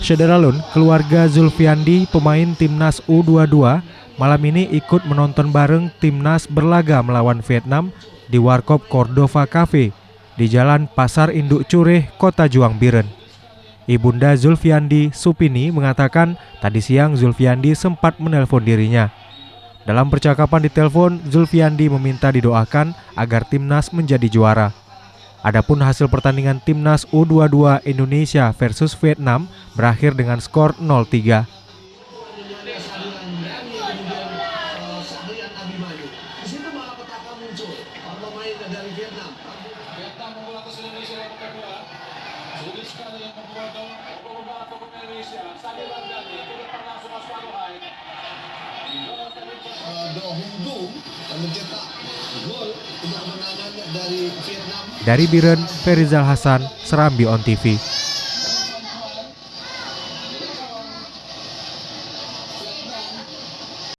Syederalun, keluarga Zulfiandi, pemain timnas U22, malam ini ikut menonton bareng timnas berlaga melawan Vietnam di Warkop Cordova Cafe di Jalan Pasar Induk Cureh, Kota Juang Biren. Ibunda Zulfiandi, Supini, mengatakan tadi siang Zulfiandi sempat menelpon dirinya. Dalam percakapan di telepon, Zulfiandi meminta didoakan agar timnas menjadi juara. Adapun hasil pertandingan timnas U22 Indonesia versus Vietnam berakhir dengan skor 0-3. Dari Biren, Ferizal Hasan, Serambi On TV.